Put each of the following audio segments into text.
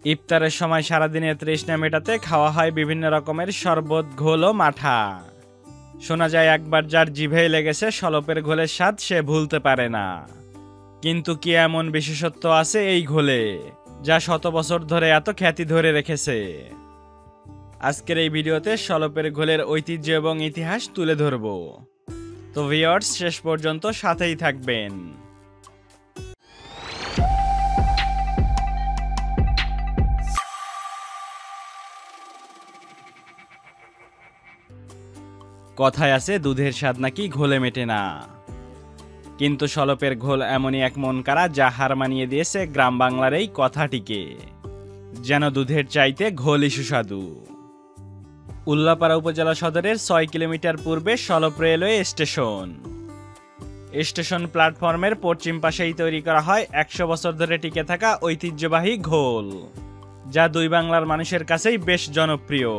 ইফতারের সময় সারাদিনের তৃষ্ণা মেটাতে খাওয়া হয় বিভিন্ন রকমের শরবত, ঘোল ও মাঠা। শোনা যায় একবার যার জিভেই লেগেছে শলপের ঘোলের স্বাদ সে ভুলতে পারে না। কিন্তু কি এমন বিশেষত্ব আছে এই ঘোলে যা শত বছর ধরে এত খ্যাতি ধরে রেখেছে? আজকের এই ভিডিওতে শলপের ঘোলের ঐতিহ্য এবং ইতিহাস তুলে ধরব। তো ভিউয়ার্স, শেষ পর্যন্ত সাথেই থাকবেন। কথায় আছে দুধের স্বাদ নাকি ঘোলে মেটে না, কিন্তু শলপের ঘোল এমনই এক মন কাড়া যা হার মানিয়ে দিয়েছে গ্রাম বাংলার এই কথাটিকে। যেন দুধের চাইতে ঘোলই সুস্বাদু। উল্লাপাড়া উপজেলা সদরের 6 কিলোমিটার পূর্বে শলপ রেলওয়ে স্টেশন। স্টেশন প্ল্যাটফর্মের পশ্চিম পাশেই তৈরি করা হয় 100 বছর ধরে টিকে থাকা ঐতিহ্যবাহী ঘোল, যা দুই বাংলার মানুষের কাছেই বেশ জনপ্রিয়।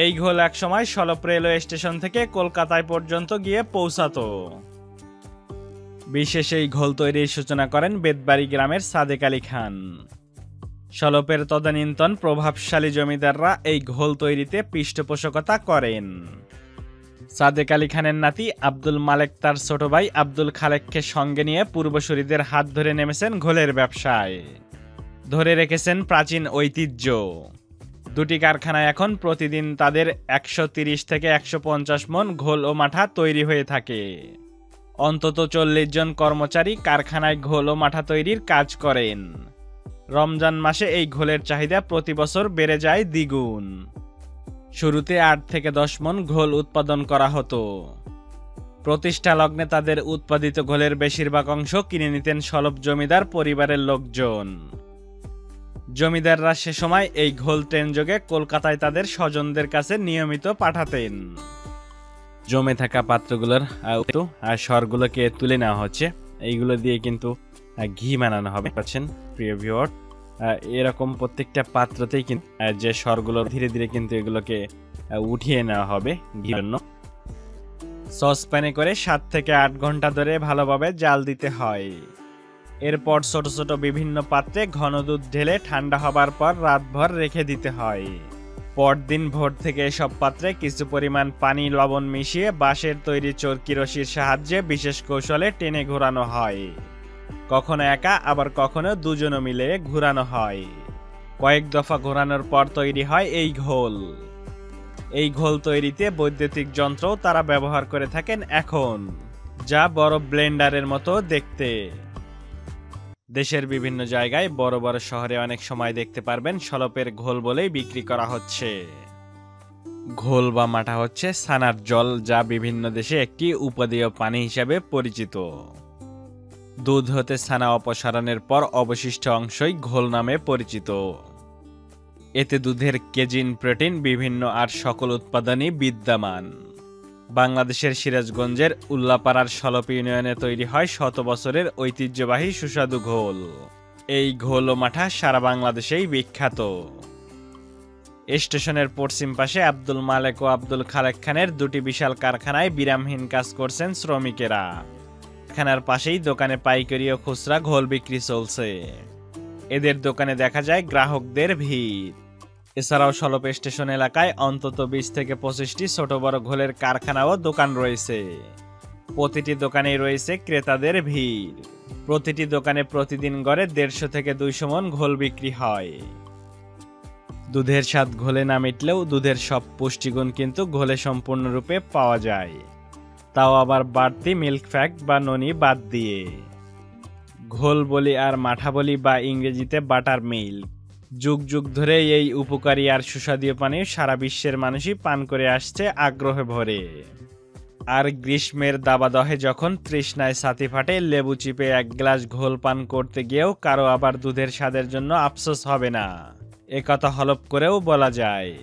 এই ঘোল একসময় শলপ রেলওয়ে স্টেশন থেকে কলকাতায় পর্যন্ত গিয়ে পৌঁছাতো। বিশেষ এই ঘোল তৈরির সূচনা করেন বেতবাড়ি গ্রামের সাদেক আলী খান। শলপের তদানীন্তন প্রভাবশালী জমিদাররা এই ঘোল তৈরিতে পৃষ্ঠপোষকতা করেন। সাদেক আলী খানের নাতি আব্দুল মালেক তার ছোট ভাই আব্দুল খালেককে সঙ্গে নিয়ে পূর্বসূরিদের হাত ধরে নেমেছেন ঘোলের ব্যবসায়। ধরে রেখেছেন প্রাচীন ঐতিহ্য। দুটি কারখানায় এখন প্রতিদিন তাদের 130 থেকে 150 মণ ঘোল ও মাঠা তৈরি হয়ে থাকে। অন্তত 40 জন কর্মচারী কারখানায় ঘোল ও মাঠা তৈরির কাজ করেন। রমজান মাসে এই ঘোলের চাহিদা প্রতি বছর বেড়ে যায় দ্বিগুণ। শুরুতে 8 থেকে 10 মণ ঘোল উৎপাদন করা হতো। প্রতিষ্ঠা লগ্নে তাদের উৎপাদিত ঘোলের বেশিরভাগ অংশ কিনে নিতেন শলপ জমিদার পরিবারের লোকজন। জমিদাররা সে সময় এই ঘোল ট্রেন যোগে কলকাতায় তাদের স্বজনদের কাছে নিয়মিত পাঠাতেন। জমে থাকা পাত্রগুলোর স্বরগুলোকে তুলে নেওয়া হচ্ছে। এইগুলো দিয়ে কিন্তু ঘি বানানো হবে। পাচ্ছেন প্রিয় ভিউয়ার, এরকম প্রত্যেকটা পাত্রতেই কিন্তু যে স্বরগুলো ধীরে ধীরে কিন্তু এগুলোকে উঠিয়ে নেওয়া হবে ঘির জন্য। সসপ্যানে করে 7 থেকে 8 ঘন্টা ধরে ভালোভাবে জাল দিতে হয়। এরপর ছোট ছোট বিভিন্ন পাত্রে ঘন দুধ ঢেলে ঠান্ডা হবার পর রাতভর রেখে দিতে হয়। পরদিন ভোর থেকে এসব পাত্রে কিছু পরিমাণ পানি, লবণ মিশিয়ে বাঁশের তৈরি চরকি রশির সাহায্যে বিশেষ কৌশলে টেনে ঘোরানো হয়। কখনো একা, আবার কখনো দুজনে মিলে ঘোরানো হয়। কয়েক দফা ঘোরানোর পর তৈরি হয় এই ঘোল। এই ঘোল তৈরিতে বৈদ্যুতিক যন্ত্রও তারা ব্যবহার করে থাকেন এখন, যা বড় ব্লেন্ডারের মতো দেখতে। দেশের বিভিন্ন জায়গায় বড় বড় শহরে অনেক সময় দেখতে পারবেন শলপের ঘোল বলেই বিক্রি করা হচ্ছে। ঘোল বা মাঠা হচ্ছে ছানার জল, যা বিভিন্ন দেশে একটি উপদেয় পানি হিসাবে পরিচিত। দুধ হতে ছানা অপসারণের পর অবশিষ্ট অংশই ঘোল নামে পরিচিত। এতে দুধের কেজিন, প্রোটিন, বিভিন্ন আর সকল উৎপাদনই বিদ্যমান। বাংলাদেশের সিরাজগঞ্জের উল্লাপাড়ার শলপ ইউনিয়নে তৈরি হয় শত বছরের ঐতিহ্যবাহী সুস্বাদু ঘোল। এই ঘোল ও মাঠা সারা বাংলাদেশেই বিখ্যাত। স্টেশনের পশ্চিম পাশে আব্দুল মালেক ও আব্দুল খালেক খানের দুটি বিশাল কারখানায় বিরামহীন কাজ করছেন শ্রমিকেরা। কারখানার পাশেই দোকানে পাইকারি ও খুচরা ঘোল বিক্রি চলছে। এদের দোকানে দেখা যায় গ্রাহকদের ভিড়। এছাড়াও শলপ স্টেশন এলাকায় অন্তত 20 থেকে 25টি ছোট বড় ঘোলের কারখানা ও দোকান রয়েছে। প্রতিটি দোকানেই রয়েছে ক্রেতাদের ভিড়। প্রতিটি দোকানে প্রতিদিন গড়ে 150 থেকে 200 মণ ঘোল বিক্রি হয়। দুধের স্বাদ ঘোলে না মিটলেও দুধের সব পুষ্টিগুণ কিন্তু ঘোলে সম্পূর্ণরূপে পাওয়া যায়, তাও আবার বাড়তি মিল্ক ফ্যাট বা ননি বাদ দিয়ে। ঘোল বলি আর মাঠা বলি বা ইংরেজিতে বাটার মিল্ক। যুগ যুগ ধরে এই উপকারী আর সুস্বাদু পানীয় সারা বিশ্বের মানুষই পান করে আসছে আগ্রহে ভরে। আর গ্রীষ্মের দাবাদহে যখন তৃষ্ণায় ছাতি ফাটে, লেবু চিপে 1 গ্লাস ঘোল পান করতে গিয়েও কারো আবার দুধের স্বাদের জন্য আফসোস হবে না, একথা হলপ করেও বলা যায়।